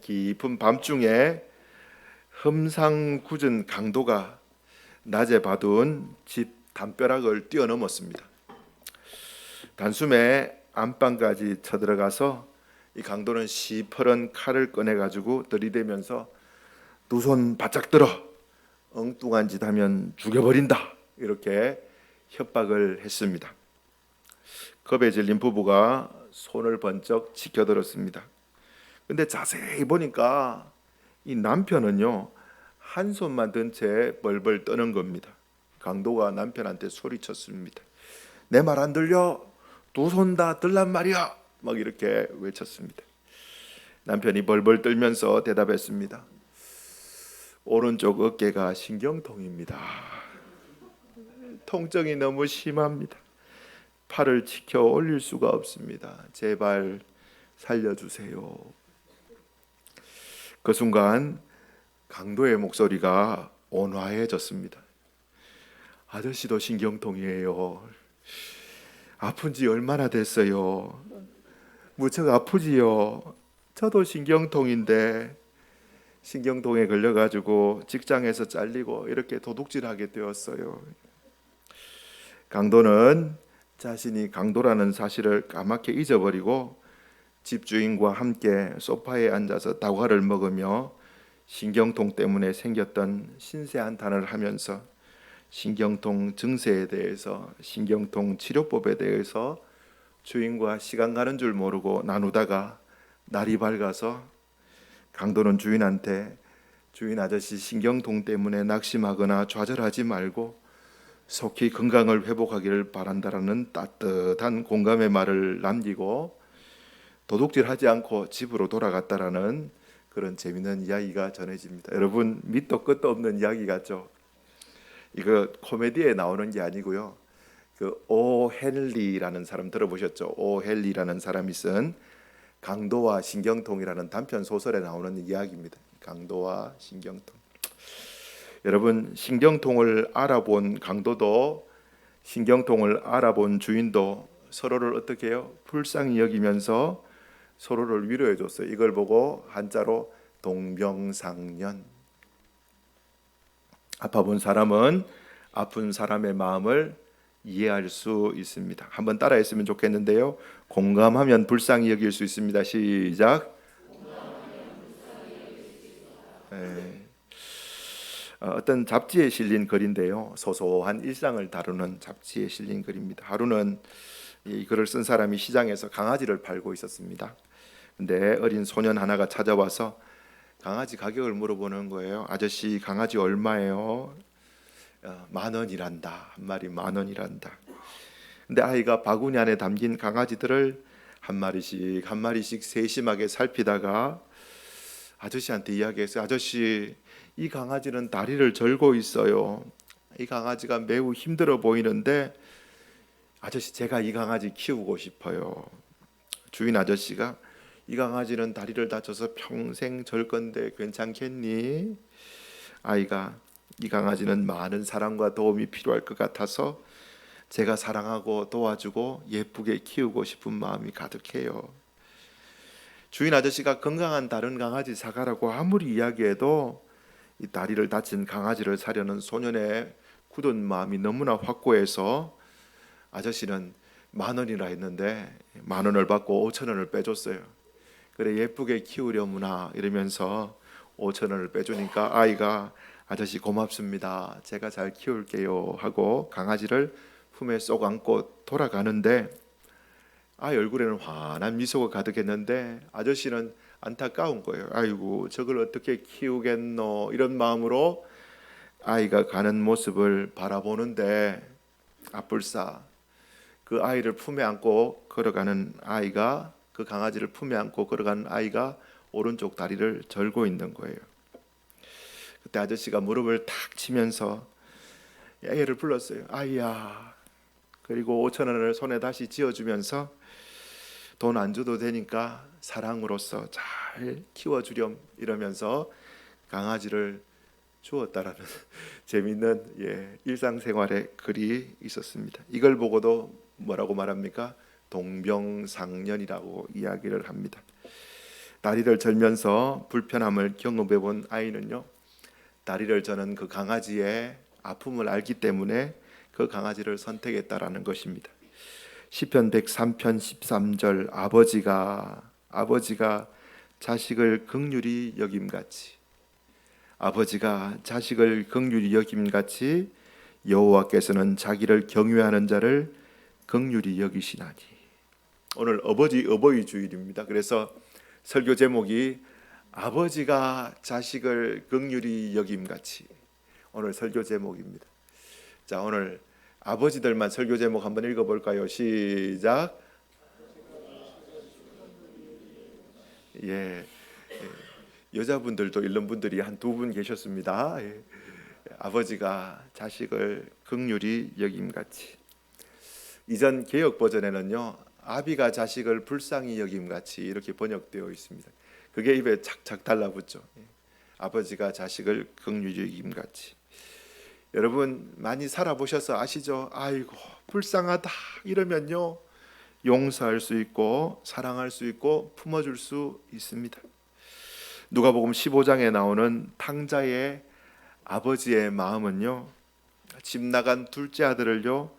깊은 밤중에 흠상궂은 강도가 낮에 봐둔 집 담벼락을 뛰어넘었습니다. 단숨에 안방까지 쳐들어가서 이 강도는 시퍼런 칼을 꺼내가지고 들이대면서 두 손 바짝 들어 엉뚱한 짓 하면 죽여버린다, 이렇게 협박을 했습니다. 겁에 질린 부부가 손을 번쩍 치켜들었습니다. 근데 자세히 보니까 이 남편은요, 한 손만 든 채 벌벌 떠는 겁니다. 강도가 남편한테 소리쳤습니다. 내 말 안 들려? 두 손 다 들란 말이야! 막 이렇게 외쳤습니다. 남편이 벌벌 떨면서 대답했습니다. 오른쪽 어깨가 신경통입니다. 통증이 너무 심합니다. 팔을 치켜 올릴 수가 없습니다. 제발 살려주세요. 그 순간 강도의 목소리가 온화해졌습니다. 아저씨도 신경통이에요. 아픈 지 얼마나 됐어요? 무척 아프지요? 저도 신경통인데 신경통에 걸려가지고 직장에서 잘리고 이렇게 도둑질하게 되었어요. 강도는 자신이 강도라는 사실을 까맣게 잊어버리고 집주인과 함께 소파에 앉아서 다과를 먹으며 신경통 때문에 생겼던 신세한탄을 하면서 신경통 증세에 대해서, 신경통 치료법에 대해서 주인과 시간 가는 줄 모르고 나누다가 날이 밝아서 강도는 주인한테 주인 아저씨 신경통 때문에 낙심하거나 좌절하지 말고 속히 건강을 회복하기를 바란다라는 따뜻한 공감의 말을 남기고 도둑질하지 않고 집으로 돌아갔다라는 그런 재미있는 이야기가 전해집니다. 여러분, 밑도 끝도 없는 이야기 같죠? 이거 코미디에 나오는 게 아니고요. 그 오 헨리라는 사람 들어보셨죠? 오 헨리라는 사람이 쓴 강도와 신경통이라는 단편 소설에 나오는 이야기입니다. 강도와 신경통. 여러분, 신경통을 알아본 강도도 신경통을 알아본 주인도 서로를 어떻게 해요? 불쌍히 여기면서 서로를 위로해 줬어요. 이걸 보고 한자로 동병상련. 아파본 사람은 아픈 사람의 마음을 이해할 수 있습니다. 한번 따라했으면 좋겠는데요. 공감하면 불쌍히 여길 수 있습니다. 시작. 네. 어떤 잡지에 실린 글인데요. 소소한 일상을 다루는 잡지에 실린 글입니다. 하루는 이 글을 쓴 사람이 시장에서 강아지를 팔고 있었습니다. 근데 어린 소년 하나가 찾아와서 강아지 가격을 물어보는 거예요. 아저씨, 강아지 얼마예요? 10,000원이란다. 한 마리 10,000원이란다. 근데 아이가 바구니 안에 담긴 강아지들을 한 마리씩 세심하게 살피다가 아저씨한테 이야기했어요. 아저씨, 이 강아지는 다리를 절고 있어요. 이 강아지가 매우 힘들어 보이는데 아저씨, 제가 이 강아지 키우고 싶어요. 주인 아저씨가 이 강아지는 다리를 다쳐서 평생 절 건데 괜찮겠니? 아이가 이 강아지는 많은 사랑과 도움이 필요할 것 같아서 제가 사랑하고 도와주고 예쁘게 키우고 싶은 마음이 가득해요. 주인 아저씨가 건강한 다른 강아지 사가라고 아무리 이야기해도 이 다리를 다친 강아지를 사려는 소년의 굳은 마음이 너무나 확고해서 아저씨는 10,000원이라 했는데 10,000원을 받고 5,000원을 빼줬어요. 그래, 예쁘게 키우려무나 이러면서 5,000원을 빼주니까 아이가 아저씨 고맙습니다. 제가 잘 키울게요 하고 강아지를 품에 쏙 안고 돌아가는데 아이 얼굴에는 환한 미소가 가득했는데 아저씨는 안타까운 거예요. 아이고, 저걸 어떻게 키우겠노, 이런 마음으로 아이가 가는 모습을 바라보는데 아뿔싸 그 아이를 품에 안고 걸어가는 아이가, 그 강아지를 품에 안고 걸어가는 아이가 오른쪽 다리를 절고 있는 거예요. 그때 아저씨가 무릎을 탁 치면서 애를 불렀어요. 아이야. 그리고 5,000원을 손에 다시 쥐어주면서 돈 안 줘도 되니까 사랑으로서 잘 키워주렴 이러면서 강아지를 주었다라는 재미있는 일상생활의 글이 있었습니다. 이걸 보고도 뭐라고 말합니까? 동병상련이라고 이야기를 합니다. 다리를 절면서 불편함을 경험해 본 아이는요, 다리를 저는 그 강아지의 아픔을 알기 때문에 그 강아지를 선택했다라는 것입니다. 시편 103편 13절, 아버지가 자식을 긍휼히 여김같이, 아버지가 자식을 긍휼히 여김같이 여호와께서는 자기를 경외하는 자를 긍휼히 여기시나니. 오늘 어버이 주일입니다. 그래서 설교 제목이 아버지가 자식을 긍휼히 여김같이, 오늘 설교 제목입니다. 자, 오늘 아버지들만 설교 제목 한번 읽어볼까요? 시작. 예, 여자분들도 읽는 분들이 한 두 분 계셨습니다. 예. 아버지가 자식을 긍휼히 여김같이. 이전 개역 버전에는요, 아비가 자식을 불쌍히 여김같이 이렇게 번역되어 있습니다. 그게 입에 착착 달라붙죠. 아버지가 자식을 긍휼히 여김같이. 여러분 많이 살아보셔서 아시죠? 아이고 불쌍하다 이러면요, 용서할 수 있고 사랑할 수 있고 품어줄 수 있습니다. 누가복음 15장에 나오는 탕자의 아버지의 마음은요, 집 나간 둘째 아들을요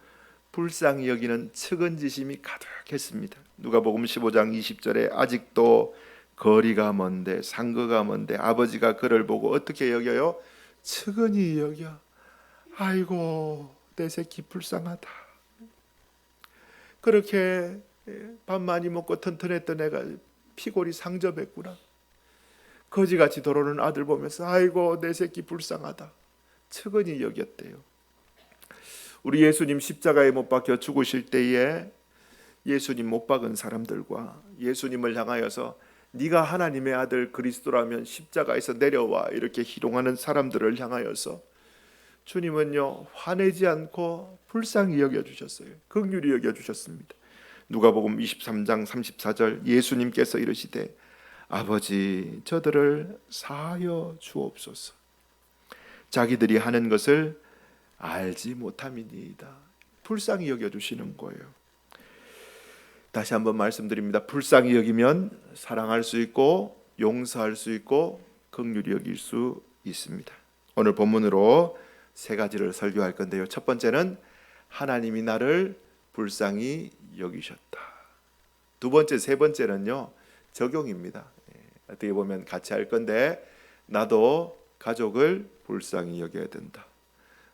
불쌍히 여기는 측은지심이 가득했습니다. 누가복음 15장 20절에 아직도 거리가 먼데 상거가 먼데 아버지가 그를 보고 어떻게 여겨요? 측은히 여겨. 아이고 내 새끼 불쌍하다. 그렇게 밥 많이 먹고 튼튼했던 애가 피골이 상접했구나. 거지같이 돌아오는 아들 보면서 아이고 내 새끼 불쌍하다, 측은히 여겼대요. 우리 예수님 십자가에 못 박혀 죽으실 때에 예수님 못 박은 사람들과 예수님을 향하여서 네가 하나님의 아들 그리스도라면 십자가에서 내려와 이렇게 희롱하는 사람들을 향하여서 주님은요 화내지 않고 불쌍히 여겨주셨어요. 긍휼히 여겨주셨습니다. 누가복음 23장 34절, 예수님께서 이르시되 아버지 저들을 사하여 주옵소서, 자기들이 하는 것을 알지 못함이니이다. 불쌍히 여겨주시는 거예요. 다시 한번 말씀드립니다. 불쌍히 여기면 사랑할 수 있고 용서할 수 있고 긍휼히 여길 수 있습니다. 오늘 본문으로 세 가지를 설교할 건데요. 첫 번째는 하나님이 나를 불쌍히 여기셨다. 두 번째, 세 번째는요 적용입니다. 어떻게 보면 같이 할 건데, 나도 가족을 불쌍히 여겨야 된다.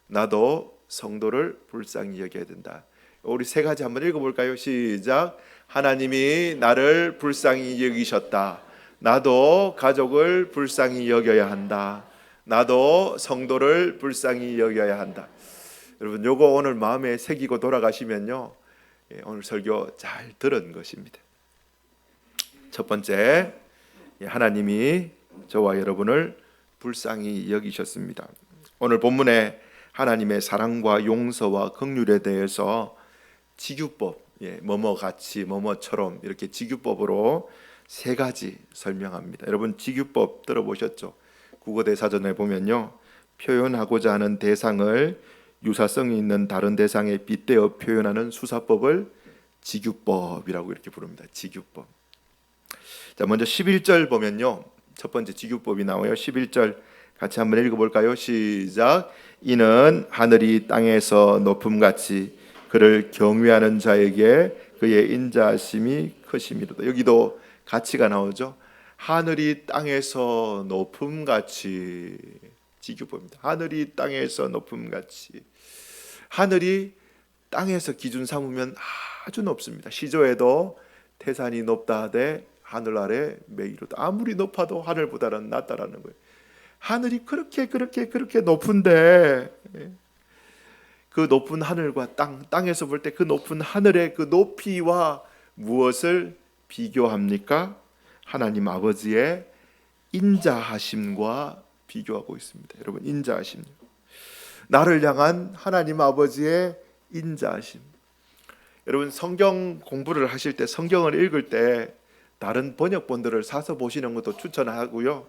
나도 성도를 불쌍히 여겨야 된다. 우리 세 가지 한번 읽어볼까요? 시작. 하나님이 나를 불쌍히 여기셨다. 나도 가족을 불쌍히 여겨야 한다. 나도 성도를 불쌍히 여겨야 한다. 여러분 요거 오늘 마음에 새기고 돌아가시면요, 오늘 설교 잘 들은 것입니다. 첫 번째, 하나님이 저와 여러분을 불쌍히 여기셨습니다. 오늘 본문에 하나님의 사랑과 용서와 긍휼에 대해서 지규법, 뭐뭐같이 뭐뭐처럼 이렇게 지규법으로 세 가지 설명합니다. 여러분 지규법 들어보셨죠? 국어대사전에 보면요, 표현하고자 하는 대상을 유사성이 있는 다른 대상에 빗대어 표현하는 수사법을 지규법이라고 이렇게 부릅니다. 지규법. 자, 먼저 11절 보면요, 첫 번째 지규법이 나와요. 11절 같이 한번 읽어볼까요? 시작. 이는 하늘이 땅에서 높음같이 그를 경외하는 자에게 그의 인자하심이 크심이로다. 여기도 가치가 나오죠. 하늘이 땅에서 높음같이, 지규법입니다. 하늘이 땅에서 높음같이. 하늘이 땅에서 기준 삼으면 아주 높습니다. 시조에도 태산이 높다 하되 하늘 아래 매이로다. 아무리 높아도 하늘보다는 낫다라는 거예요. 하늘이 그렇게 높은데 그 높은 하늘과 땅에서 볼 때 그 높은 하늘의 그 높이와 무엇을 비교합니까? 하나님 아버지의 인자하심과 비교하고 있습니다. 여러분 인자하심, 나를 향한 하나님 아버지의 인자하심. 여러분 성경 공부를 하실 때, 성경을 읽을 때 다른 번역본들을 사서 보시는 것도 추천하고요,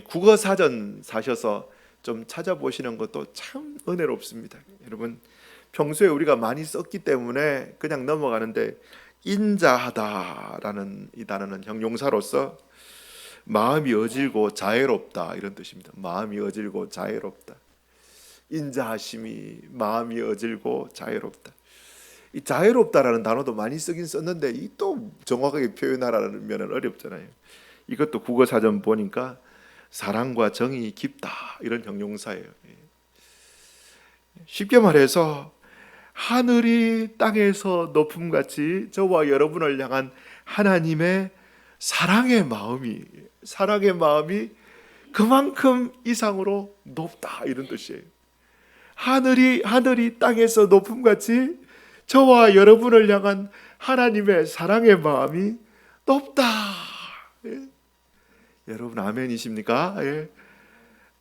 국어 사전 사셔서 좀 찾아보시는 것도 참 은혜롭습니다. 여러분 평소에 우리가 많이 썼기 때문에 그냥 넘어가는데, 인자하다라는 이 단어는 형용사로서 마음이 어질고 자애롭다 이런 뜻입니다. 마음이 어질고 자애롭다. 인자하심이 마음이 어질고 자애롭다. 이 자애롭다라는 단어도 많이 쓰긴 썼는데 이 또 정확하게 표현하라면 어렵잖아요. 이것도 국어사전 보니까 사랑과 정이 깊다 이런 형용사예요. 쉽게 말해서 하늘이 땅에서 높음같이 저와 여러분을 향한 하나님의 사랑의 마음이 그만큼 이상으로 높다 이런 뜻이에요. 하늘이 땅에서 높음같이 저와 여러분을 향한 하나님의 사랑의 마음이 높다. 예. 여러분 아멘이십니까? 예.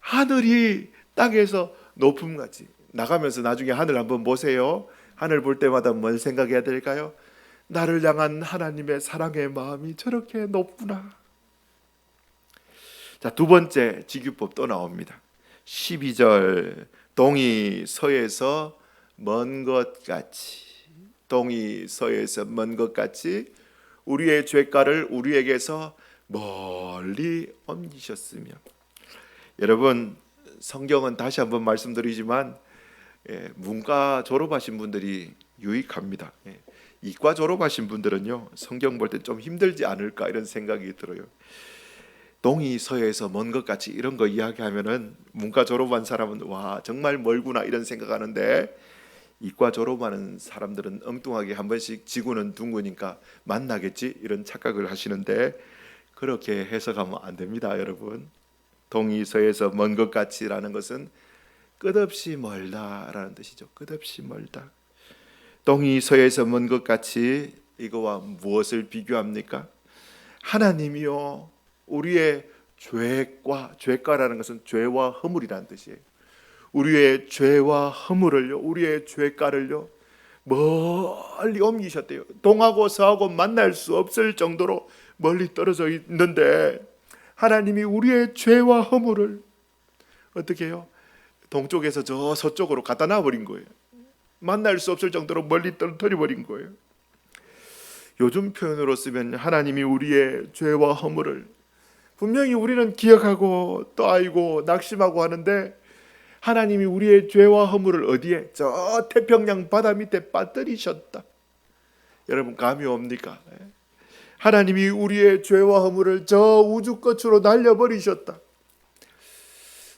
하늘이 땅에서 높음같이. 나가면서 나중에 하늘 한번 보세요. 하늘 볼 때마다 뭘 생각해야 될까요? 나를 향한 하나님의 사랑의 마음이 저렇게 높구나. 자, 두 번째 직유법 또 나옵니다. 12절 동이 서에서 먼 것 같이, 동이 서에서 먼 것 같이 우리의 죄가를 우리에게서 멀리 옮기셨으며. 여러분 성경은 다시 한번 말씀드리지만 문과 졸업하신 분들이 유익합니다. 이과 졸업하신 분들은요 성경 볼 때 좀 힘들지 않을까 이런 생각이 들어요. 동이 서에서 먼 것 같이 이런 거 이야기하면은 문과 졸업한 사람은 와 정말 멀구나 이런 생각하는데 이과 졸업하는 사람들은 엉뚱하게 한 번씩 지구는 둥그니까 만나겠지 이런 착각을 하시는데 그렇게 해석하면 안 됩니다. 여러분 동이 서에서 먼 것 같이라는 것은 끝없이 멀다라는 뜻이죠. 끝없이 멀다. 동이 서에서 먼 것 같이 이거와 무엇을 비교합니까? 하나님이요 우리의 죄가라는 것은 죄와 허물이라는 뜻이에요. 우리의 죄와 허물을요 우리의 죄가를요 멀리 옮기셨대요. 동하고 서하고 만날 수 없을 정도로 멀리 떨어져 있는데 하나님이 우리의 죄와 허물을 어떻게 해요? 동쪽에서 저 서쪽으로 갖다 놔버린 거예요. 만날 수 없을 정도로 멀리 떨어뜨려버린 거예요. 요즘 표현으로 쓰면 하나님이 우리의 죄와 허물을 분명히 우리는 기억하고 또 알고 낙심하고 하는데 하나님이 우리의 죄와 허물을 어디에? 저 태평양 바다 밑에 빠뜨리셨다. 여러분 감이 옵니까? 하나님이 우리의 죄와 허물을 저 우주 끝으로 날려버리셨다.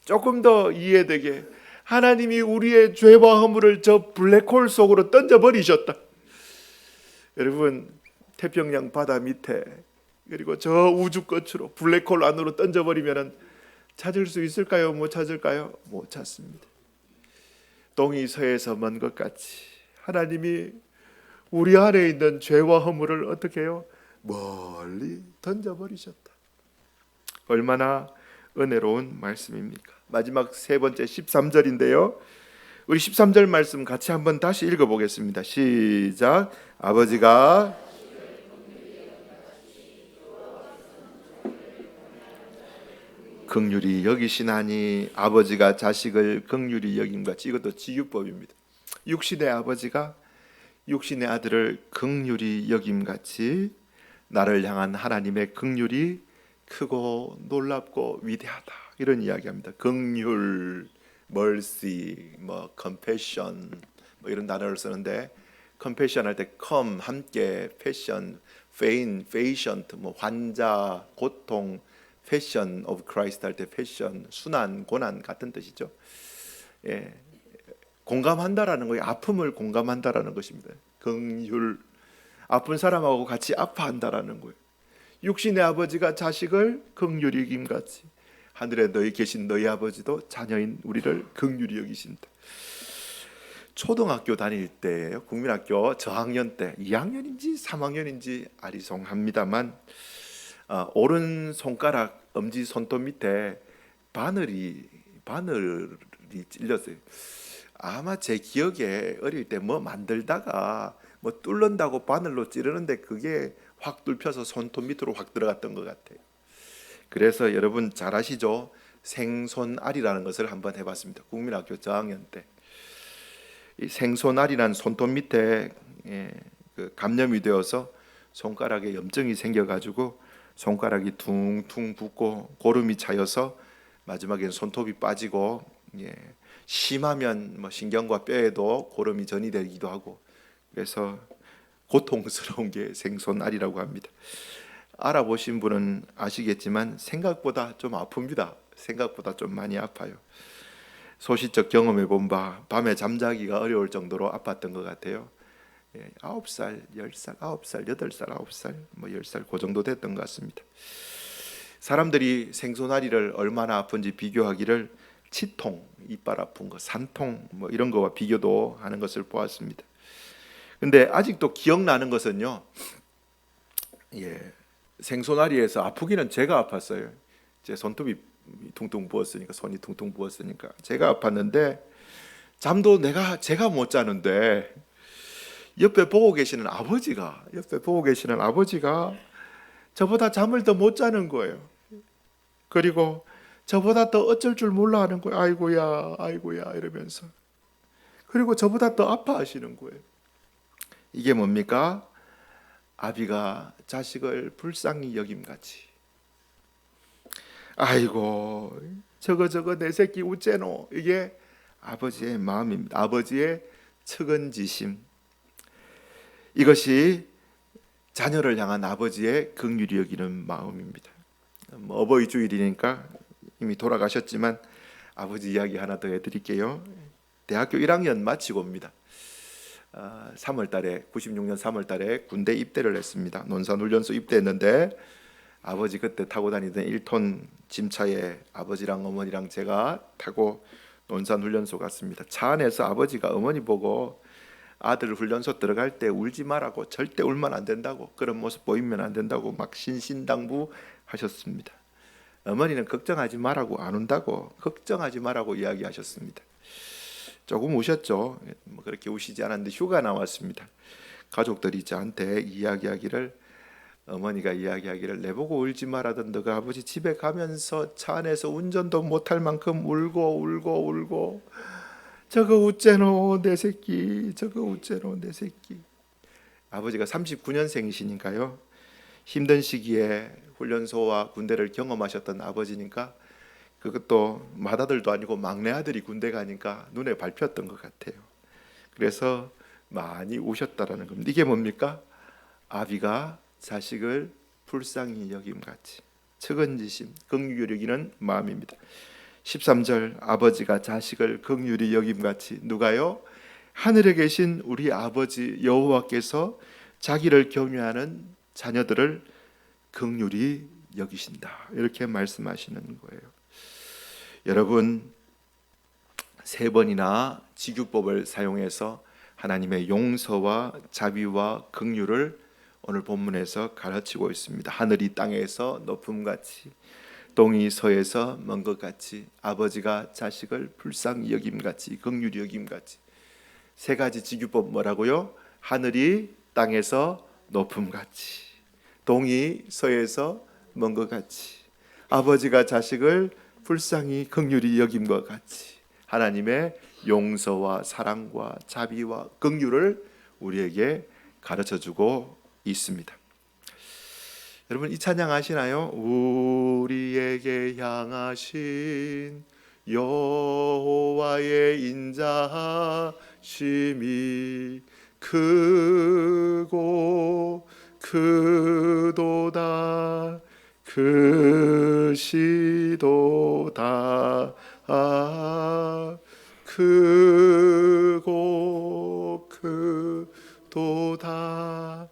조금 더 이해되게 하나님이 우리의 죄와 허물을 저 블랙홀 속으로 던져버리셨다. 여러분 태평양 바다 밑에 그리고 저 우주 끝으로 블랙홀 안으로 던져버리면 찾을 수 있을까요? 못 찾을까요? 못 찾습니다. 동이 서에서 먼 것 같이 하나님이 우리 안에 있는 죄와 허물을 어떻게 해요? 멀리 던져버리셨다. 얼마나 은혜로운 말씀입니까? 마지막 세 번째 13절인데요. 우리 13절 말씀 같이 한번 다시 읽어보겠습니다. 시작. 아버지가 긍휼히 여기시나니 아버지가 자식을 긍휼히 여김같이. 이것도 직유법입니다. 육신의 아버지가 육신의 아들을 긍휼히 여김같이 나를 향한 하나님의 긍휼이 크고 놀랍고 위대하다 이런 이야기합니다. 긍휼, mercy, compassion 이런 단어를 쓰는데 compassion 할 때 come 함께, passion, pain, patient 환자, 고통, passion of Christ 할 때 passion 순환, 고난 같은 뜻이죠. 예, 공감한다라는 거예요. 아픔을 공감한다라는 것입니다. 긍휼, 아픈 사람하고 같이 아파한다라는 거예요. 육신의 아버지가 자식을 긍휼히 여김같이 하늘에 너희 계신 너희 아버지도 자녀인 우리를 긍휼히 여기신다. 초등학교 다닐 때예요. 국민학교 저학년 때 2학년인지 3학년인지 아리송합니다만 오른 손가락 엄지 손톱 밑에 바늘이 찔렸어요. 아마 제 기억에 어릴 때 만들다가 뚫는다고 바늘로 찌르는데 그게 확 뚫혀서 손톱 밑으로 확 들어갔던 것 같아요. 그래서 여러분 잘 아시죠? 생손알이라는 것을 한번 해봤습니다. 국민학교 저학년 때. 이 생손알이란 손톱 밑에 감염이 되어서 손가락에 염증이 생겨가지고 손가락이 퉁퉁 붓고 고름이 차여서 마지막엔 손톱이 빠지고, 심하면 뭐 신경과 뼈에도 고름이 전이 되기도 하고, 그래서 고통스러운 게 생손알이라고 합니다. 알아보신 분은 아시겠지만 생각보다 좀 아픕니다. 생각보다 좀 많이 아파요. 소시적 경험해 본 바, 밤에 잠자기가 어려울 정도로 아팠던 것 같아요. 9살, 10살, 9살, 8살, 9살, 뭐 10살 그 정도 됐던 것 같습니다. 사람들이 생소나리를 얼마나 아픈지 비교하기를 치통, 이빨 아픈 거, 산통 뭐 이런 거와 비교도 하는 것을 보았습니다. 근데 아직도 기억나는 것은요, 생소나리에서 아프기는 제가 아팠어요. 제 손톱이 퉁퉁 부었으니까, 손이 퉁퉁 부었으니까 제가 아팠는데, 잠도 제가 못 자는데 옆에 보고 계시는 아버지가 저보다 잠을 더 못 자는 거예요. 그리고 저보다 더 어쩔 줄 몰라 하는 거예요. 아이고야 이러면서. 그리고 저보다 더 아파하시는 거예요. 이게 뭡니까? 아비가 자식을 불쌍히 여김같이. 아이고 저거 내 새끼 우째노. 이게 아버지의 마음입니다. 아버지의 측은지심. 이것이 자녀를 향한 아버지의 긍휼히 여기는 마음입니다. 어버이 주일이니까 이미 돌아가셨지만 아버지 이야기 하나 더 해드릴게요. 대학교 1학년 마치고 옵니다. 96년 3월달에 군대 입대를 했습니다. 논산훈련소 입대했는데, 아버지 그때 타고 다니던 1톤 짐차에 아버지랑 어머니랑 제가 타고 논산훈련소 갔습니다. 차 안에서 아버지가 어머니 보고 아들 훈련소 들어갈 때 울지 말라고, 절대 울면 안 된다고, 그런 모습 보이면 안 된다고 막 신신당부 하셨습니다. 어머니는 걱정하지 말라고, 안 운다고, 걱정하지 말라고 이야기하셨습니다. 조금 우셨죠. 뭐 그렇게 우시지 않았는데 휴가 나왔습니다. 가족들이 저한테 어머니가 이야기하기를 내보고 울지 말라던 너가 아버지 집에 가면서 차 안에서 운전도 못할 만큼 울고 저거 우째노 내 새끼, 저거 우째노 내 새끼. 아버지가 39년생이시니까요. 힘든 시기에 훈련소와 군대를 경험하셨던 아버지니까, 그것도 맏아들도 아니고 막내 아들이 군대 가니까 눈에 밟혔던 것 같아요. 그래서 많이 우셨다라는 겁니다. 이게 뭡니까? 아비가 자식을 불쌍히 여김같이, 측은지심, 긍휼히 여기는 마음입니다. 13절, 아버지가 자식을 긍휼히 여김같이. 누가요? 하늘에 계신 우리 아버지 여호와께서 자기를 경외하는 자녀들을 긍휼히 여기신다, 이렇게 말씀하시는 거예요. 여러분, 3번이나 지규법을 사용해서 하나님의 용서와 자비와 긍휼을 오늘 본문에서 가르치고 있습니다. 하늘이 땅에서 높음같이, 동이 서에서 먼 것 같이, 아버지가 자식을 불쌍히 여김같이, 긍휼히 여김같이. 3가지 지규법 뭐라고요? 하늘이 땅에서 높음같이, 동이 서에서 먼 것 같이, 아버지가 자식을 불쌍히 긍휼히 여김과 같이 하나님의 용서와 사랑과 자비와 긍휼을 우리에게 가르쳐주고 있습니다. 여러분, 이 찬양 아시나요? 우리에게 향하신 여호와의 인자심이 크고 크도다, 크시도다. 크고 크도다,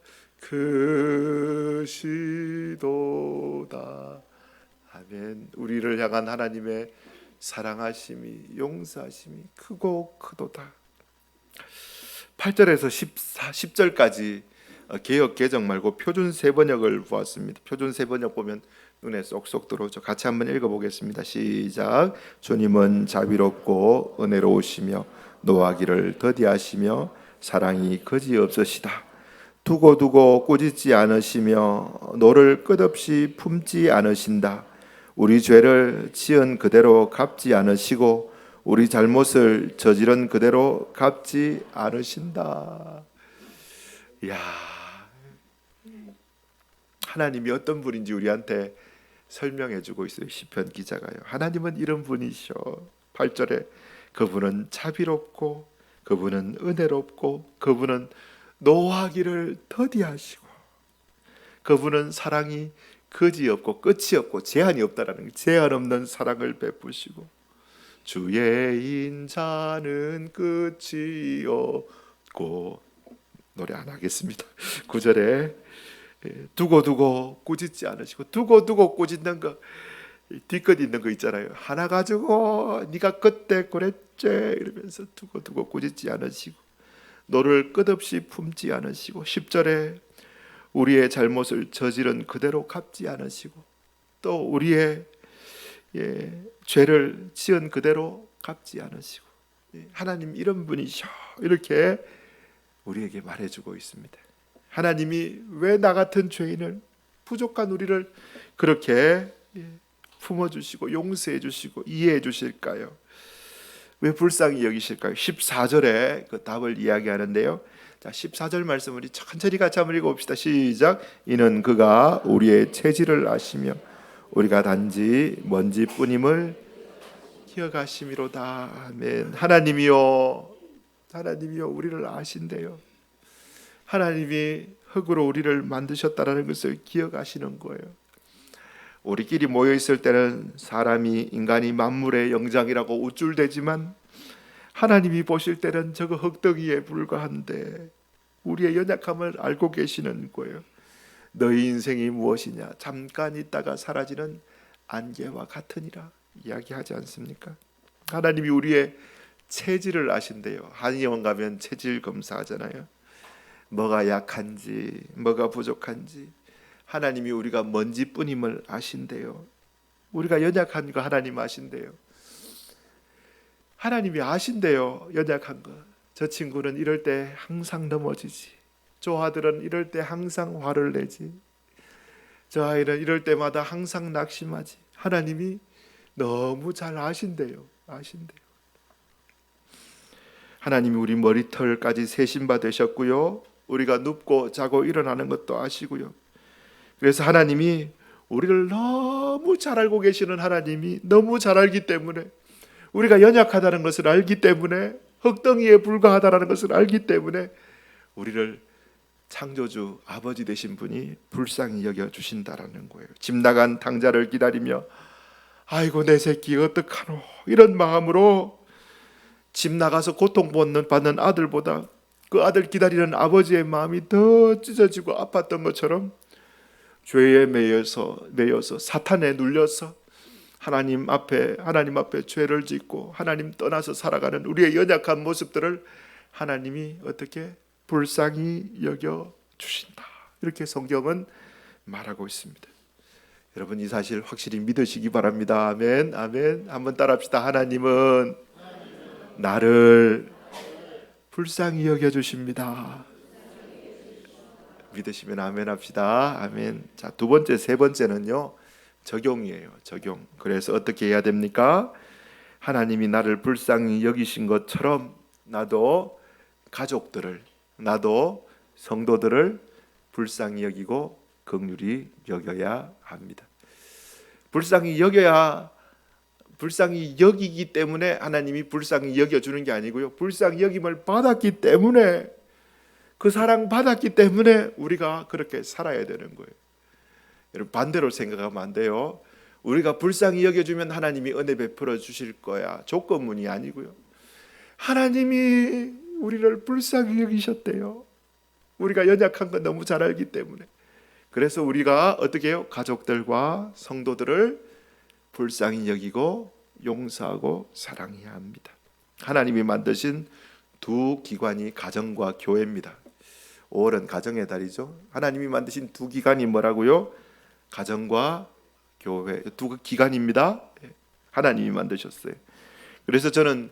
크시도다. 아멘. 우리를 향한 하나님의 사랑하심이, 용서하심이 크고 크도다. 8절에서 10절까지 개역 개정 말고 표준 세번역을 보았습니다. 표준 세번역 보면 눈에 쏙쏙 들어오죠. 같이 한번 읽어보겠습니다. 시작. 주님은 자비롭고 은혜로우시며 노하기를 더디하시며 사랑이 거지없으시다. 두고 꾸짖지 않으시며 노를 끝없이 품지 않으신다. 우리 죄를 지은 그대로 갚지 않으시고 우리 잘못을 저지른 그대로 갚지 않으신다. 이야, 하나님이 어떤 분인지 우리한테 설명해 주고 있어요. 시편 기자가요. 하나님은 이런 분이셔. 8절에 그분은 자비롭고 그분은 은혜롭고 그분은 노하기를 더디하시고 그분은 사랑이 거지 없고 끝이 없고 제한이 없다라는 제한 없는 사랑을 베푸시고 주의 인자는 끝이 없고 노래 안 하겠습니다. 9절에 두고두고 꾸짖지 않으시고 두고두고 꾸짖는 거 뒤끝 있는 거 있잖아요. 하나 가지고 네가 그때 그랬지 이러면서 두고두고 꾸짖지 않으시고 너를 끝없이 품지 않으시고 10절에 우리의 잘못을 저지른 그대로 갚지 않으시고 또 우리의 죄를 지은 그대로 갚지 않으시고 하나님 이런 분이셔 이렇게 우리에게 말해주고 있습니다. 하나님이 왜 나 같은 죄인을 부족한 우리를 그렇게 품어주시고 용서해주시고 이해해주실까요? 왜 불쌍히 여기실까요? 14절에 그 답을 이야기하는데요. 자, 14절 말씀 우리 천천히 같이 한번 읽어봅시다. 시작. 이는 그가 우리의 체질을 아시며 우리가 단지 먼지뿐임을 기억하심이로다. 아멘. 하나님이요 우리를 아신대요. 하나님이 흙으로 우리를 만드셨다라는 것을 기억하시는 거예요. 우리끼리 모여 있을 때는 사람이 인간이 만물의 영장이라고 우쭐대지만 하나님이 보실 때는 저거 흙덩이에 불과한데 우리의 연약함을 알고 계시는 거예요. 너희 인생이 무엇이냐? 잠깐 있다가 사라지는 안개와 같으니라 이야기하지 않습니까? 하나님이 우리의 체질을 아신대요. 한의원 가면 체질 검사하잖아요. 뭐가 약한지 뭐가 부족한지 하나님이 우리가 먼지뿐임을 아신대요. 우리가 연약한 거 하나님 아신대요. 하나님이 아신대요. 연약한 거. 저 친구는 이럴 때 항상 넘어지지. 저 아들은 이럴 때 항상 화를 내지. 저 아이는 이럴 때마다 항상 낙심하지. 하나님이 너무 잘 아신대요. 하나님이 우리 머리털까지 세신바 되셨고요. 우리가 눕고 자고 일어나는 것도 아시고요. 그래서 하나님이 우리를 너무 잘 알고 계시는 하나님이 너무 잘 알기 때문에 우리가 연약하다는 것을 알기 때문에 흙덩이에 불과하다는 것을 알기 때문에 우리를 창조주 아버지 되신 분이 불쌍히 여겨주신다라는 거예요. 집 나간 당자를 기다리며 아이고 내 새끼 어떡하노 이런 마음으로 집 나가서 고통받는 아들보다 그 아들 기다리는 아버지의 마음이 더 찢어지고 아팠던 것처럼 죄에 매여서 사탄에 눌려서 하나님 앞에 죄를 짓고 하나님 떠나서 살아가는 우리의 연약한 모습들을 하나님이 어떻게 불쌍히 여겨 주신다. 이렇게 성경은 말하고 있습니다. 여러분 이 사실 확실히 믿으시기 바랍니다. 아멘. 한번 따라합시다. 하나님은 나를 불쌍히 여겨 주십니다. 믿으시면 아멘 합시다. 아멘. 자, 두 번째, 세 번째는요. 적용이에요. 적용. 그래서 어떻게 해야 됩니까? 하나님이 나를 불쌍히 여기신 것처럼 나도 가족들을, 나도 성도들을 불쌍히 여기고 긍휼히 여겨야 합니다. 불쌍히 여기기 때문에 하나님이 불쌍히 여겨주는 게 아니고요. 불쌍히 여김을 받았기 때문에 그 사랑 받았기 때문에 우리가 그렇게 살아야 되는 거예요. 여러분 반대로 생각하면 안 돼요. 우리가 불쌍히 여겨주면 하나님이 은혜 베풀어 주실 거야. 조건문이 아니고요. 하나님이 우리를 불쌍히 여기셨대요. 우리가 연약한 건 너무 잘 알기 때문에. 그래서 우리가 어떻게 해요? 가족들과 성도들을 불쌍히 여기고 용서하고 사랑해야 합니다. 하나님이 만드신 두 기관이 가정과 교회입니다. 5월은 가정의 달이죠. 하나님이 만드신 두 기관이 뭐라고요? 가정과 교회 두 기관입니다. 하나님이 만드셨어요. 그래서 저는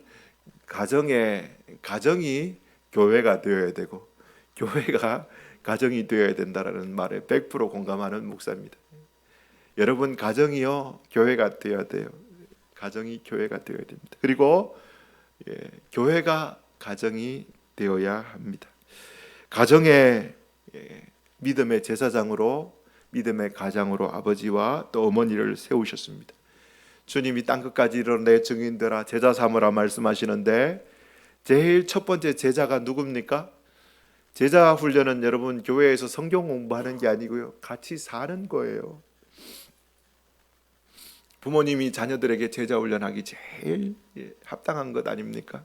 가정이 교회가 되어야 되고 교회가 가정이 되어야 된다라는 말에 100% 공감하는 목사입니다. 여러분 가정이요 교회가 되어야 돼요. 가정이 교회가 되어야 됩니다. 그리고 교회가 가정이 되어야 합니다. 가정의 믿음의 제사장으로 믿음의 가장으로 아버지와 또 어머니를 세우셨습니다. 주님이 땅끝까지 이르러 증인되라 제자 삼으라 말씀하시는데 제일 첫 번째 제자가 누굽니까? 제자 훈련은 여러분 교회에서 성경 공부하는 게 아니고요, 같이 사는 거예요. 부모님이 자녀들에게 제자 훈련하기 제일 합당한 것 아닙니까?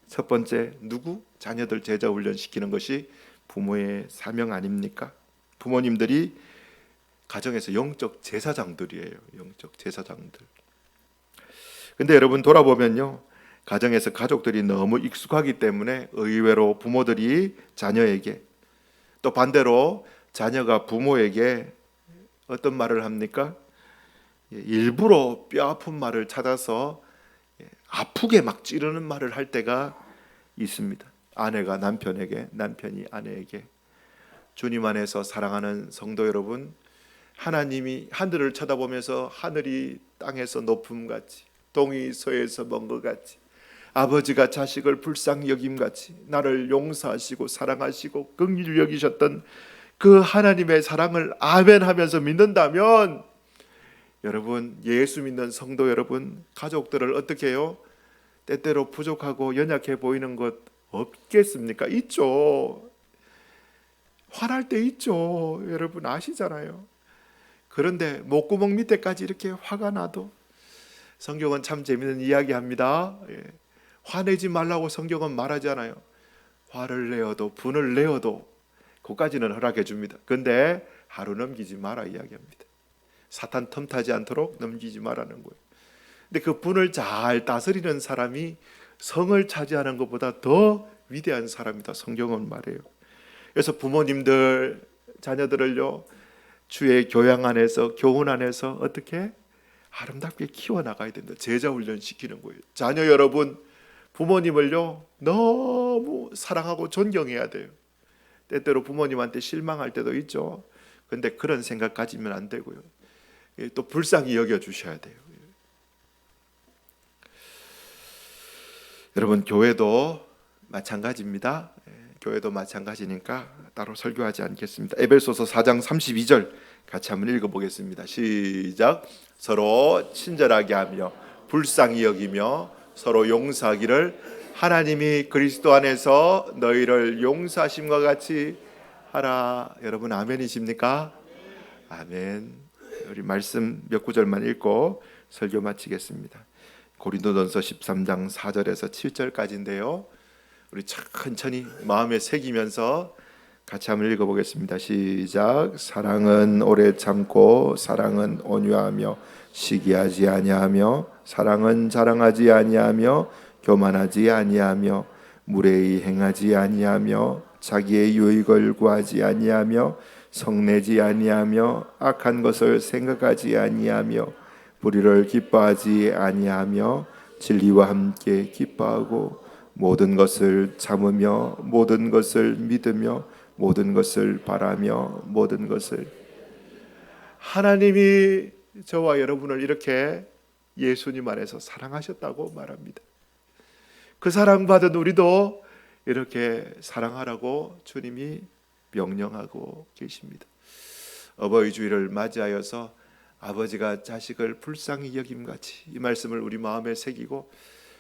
첫 번째 누구? 자녀들 제자 훈련 시키는 것이 부모의 사명 아닙니까? 부모님들이 가정에서 영적 제사장들이에요. 영적 제사장들. 근데 여러분 돌아보면요, 가정에서 가족들이 너무 익숙하기 때문에 의외로 부모들이 자녀에게, 또 반대로 자녀가 부모에게 어떤 말을 합니까? 일부러 뼈 아픈 말을 찾아서 아프게 막 찌르는 말을 할 때가 있습니다. 아내가 남편에게, 남편이 아내에게. 주님 안에서 사랑하는 성도 여러분, 하나님이 하늘을 쳐다보면서 하늘이 땅에서 높음같이, 동이 서에서 먼 것 같이, 아버지가 자식을 불쌍히 여김같이 나를 용서하시고 사랑하시고 긍휼히 여기셨던 그 하나님의 사랑을 아멘 하면서 믿는다면, 여러분, 예수 믿는 성도 여러분, 가족들을 어떻게 해요? 때때로 부족하고 연약해 보이는 것 없겠습니까? 있죠. 화날 때 있죠. 여러분 아시잖아요. 그런데 목구멍 밑에까지 이렇게 화가 나도, 성경은 참 재밌는 이야기합니다. 화내지 말라고 성경은 말하지 않아요. 화를 내어도 분을 내어도 그까지는 허락해 줍니다. 근데 하루 넘기지 마라 이야기합니다. 사탄 틈타지 않도록 넘기지 말라는 거예요. 근데 그 분을 잘 다스리는 사람이 성을 차지하는 것보다 더 위대한 사람이다, 성경은 말해요. 그래서 부모님들 자녀들을요, 주의 교양 안에서, 교훈 안에서 어떻게 아름답게 키워나가야 된다. 제자 훈련 시키는 거예요. 자녀 여러분, 부모님을요 너무 사랑하고 존경해야 돼요. 때때로 부모님한테 실망할 때도 있죠. 근데 그런 생각 가지면 안 되고요, 또 불쌍히 여겨주셔야 돼요. 여러분, 교회도 마찬가지입니다. 교회도 마찬가지니까 따로 설교하지 않겠습니다. 에베소서 4장 32절 같이 한번 읽어보겠습니다. 시작. 서로 친절하게 하며 불쌍히 여기며 서로 용서하기를 하나님이 그리스도 안에서 너희를 용서하심과 같이 하라. 여러분 아멘이십니까? 아멘. 우리 말씀 몇 구절만 읽고 설교 마치겠습니다. 고린도전서 13장 4절에서 7절까지인데요, 우리 천천히 마음에 새기면서 같이 한번 읽어보겠습니다. 시작. 사랑은 오래 참고 사랑은 온유하며 시기하지 아니하며 사랑은 자랑하지 아니하며 교만하지 아니하며 무례히 행하지 아니하며 자기의 유익을 구하지 아니하며 성내지 아니하며 악한 것을 생각하지 아니하며 불의를 기뻐하지 아니하며 진리와 함께 기뻐하고 모든 것을 참으며 모든 것을 믿으며 모든 것을 바라며 모든 것을. 하나님이 저와 여러분을 이렇게 예수님 안에서 사랑하셨다고 말합니다. 그 사랑받은 우리도 이렇게 사랑하라고 주님이 명령하고 계십니다. 어버이 주일을 맞이하여서 아버지가 자식을 불쌍히 여김같이, 이 말씀을 우리 마음에 새기고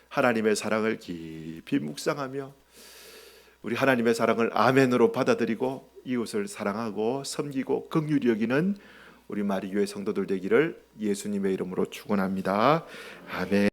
하나님의 사랑을 깊이 묵상하며 우리 하나님의 사랑을 아멘으로 받아들이고 이웃을 사랑하고 섬기고 긍휼히 여기는 우리 마리교회 성도들 되기를 예수님의 이름으로 축원합니다. 아멘.